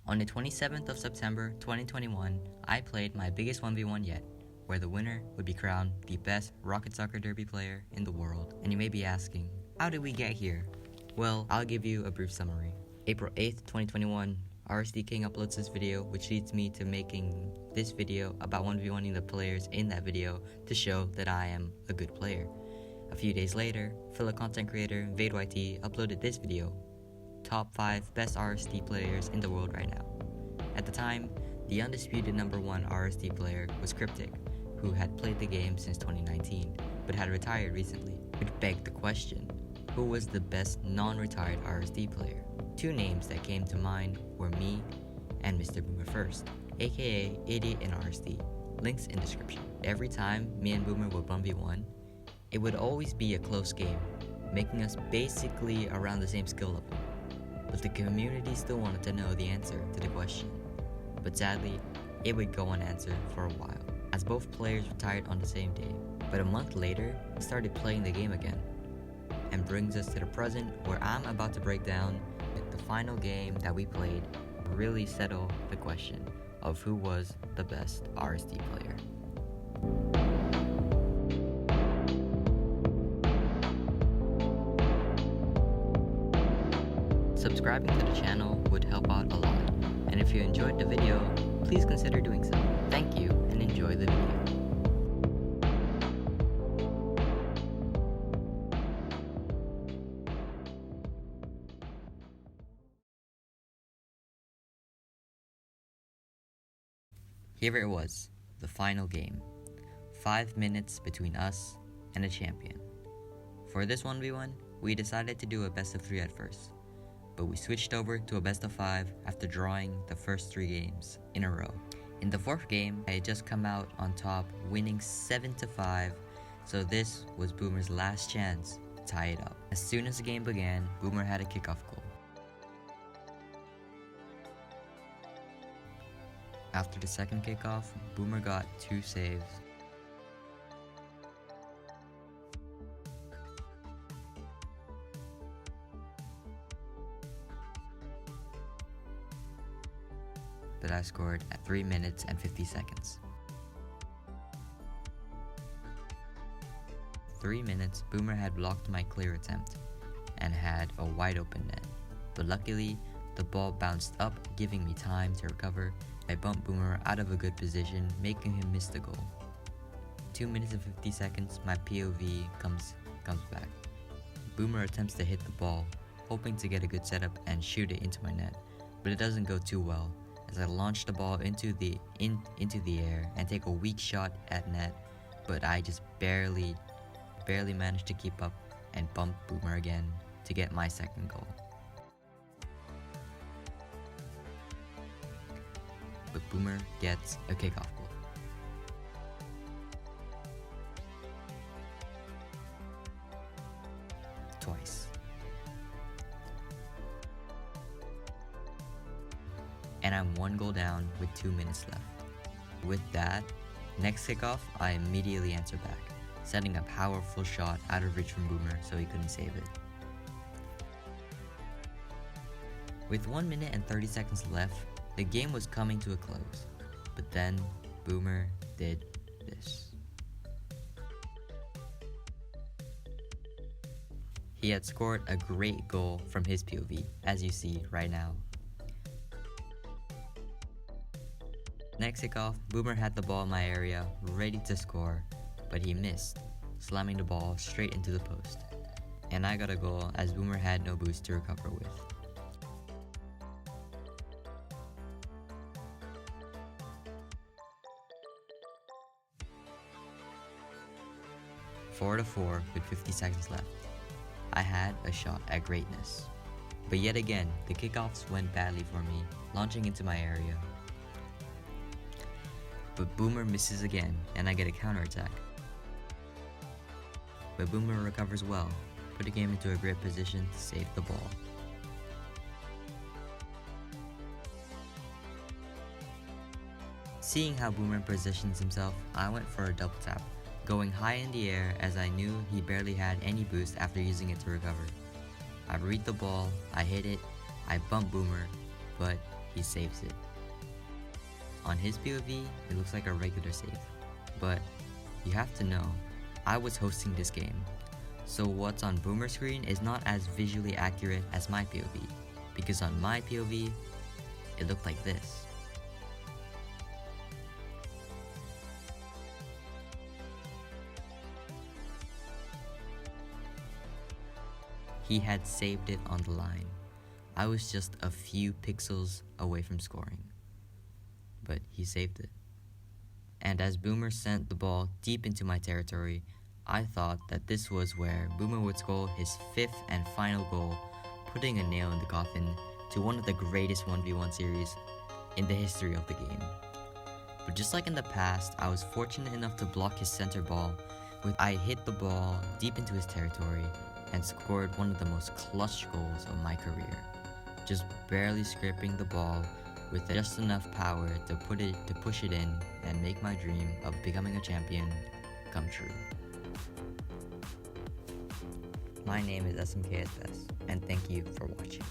On the 27th of September 2021, I played my biggest 1v1 yet, where the winner would be crowned the best Rocket Soccer Derby player in the world. And you may be asking, how did we get here? Well, I'll give you a brief summary. April 8th, 2021, RSD King uploads this video, which leads me to making this video about 1v1ing the players in that video to show that I am a good player. A few days later, fellow content creator VadeYT uploaded this video, top 5 best RSD players in the world right now. At the time, the undisputed number 1 RSD player was Cryptic, who had played the game since 2019, but had retired recently, which begged the question, who was the best non-retired RSD player? Two names that came to mind were me and Mr. Boomer First, aka Idiot in RSD, links in description. Every time me and Boomer would 1v1, it would always be a close game, making us basically around the same skill level. But the community still wanted to know the answer to the question. But sadly, it would go unanswered for a while, as both players retired on the same day. But a month later, we started playing the game again, and brings us to the present, where I'm about to break down the final game that we played to really settle the question of who was the best RSD player. Subscribing to the channel would help out a lot, and if you enjoyed the video, please consider doing so. Thank you, and enjoy the video. Here it was, the final game. 5 minutes between us and a champion. For this 1v1, we decided to do a best of 3 at first, but we switched over to a best of 5 after drawing the first 3 games in a row. In the 4th game, I had just come out on top, winning 7-5, so this was Boomer's last chance to tie it up. As soon as the game began, Boomer had a kickoff goal. After the second kickoff, Boomer got 2 saves. But I scored at 3 minutes and 50 seconds. 3 minutes, Boomer had blocked my clear attempt and had a wide open net. But luckily, the ball bounced up, giving me time to recover. I bumped Boomer out of a good position, making him miss the goal. 2 minutes and 50 seconds, my POV comes back. Boomer attempts to hit the ball, hoping to get a good setup and shoot it into my net, but it doesn't go too well, as I launch the ball into the air and take a weak shot at net, but I just barely managed to keep up and bump Boomer again to get my second goal. But Boomer gets a kickoff goal. Twice. And I'm 1 goal down with 2 minutes left. With that, next kickoff, I immediately answer back, setting a powerful shot out of reach from Boomer so he couldn't save it. With 1 minute and 30 seconds left, the game was coming to a close, but then Boomer did this. He had scored a great goal from his POV, as you see right now. Next kickoff, Boomer had the ball in my area, ready to score, but he missed, slamming the ball straight into the post. And I got a goal as Boomer had no boost to recover with. Four to 4 with 50 seconds left. I had a shot at greatness. But yet again, the kickoffs went badly for me, launching into my area. But Boomer misses again, and I get a counterattack. But Boomer recovers well, putting him into a great position to save the ball. Seeing how Boomer positions himself, I went for a double tap, going high in the air as I knew he barely had any boost after using it to recover. I read the ball, I hit it, I bump Boomer, but he saves it. On his POV, it looks like a regular save, but you have to know, I was hosting this game, so what's on Boomer's screen is not as visually accurate as my POV, because on my POV, it looked like this. He had saved it on the line. I was just a few pixels away from scoring, but he saved it. And as Boomer sent the ball deep into my territory, I thought that this was where Boomer would score his 5th and final goal, putting a nail in the coffin to one of the greatest 1v1 series in the history of the game. But just like in the past, I was fortunate enough to block his center ball I hit the ball deep into his territory and scored one of the most clutch goals of my career, just barely scraping the ball with just enough power to push it in and make my dream of becoming a champion come true. My name is Smksbest, and thank you for watching.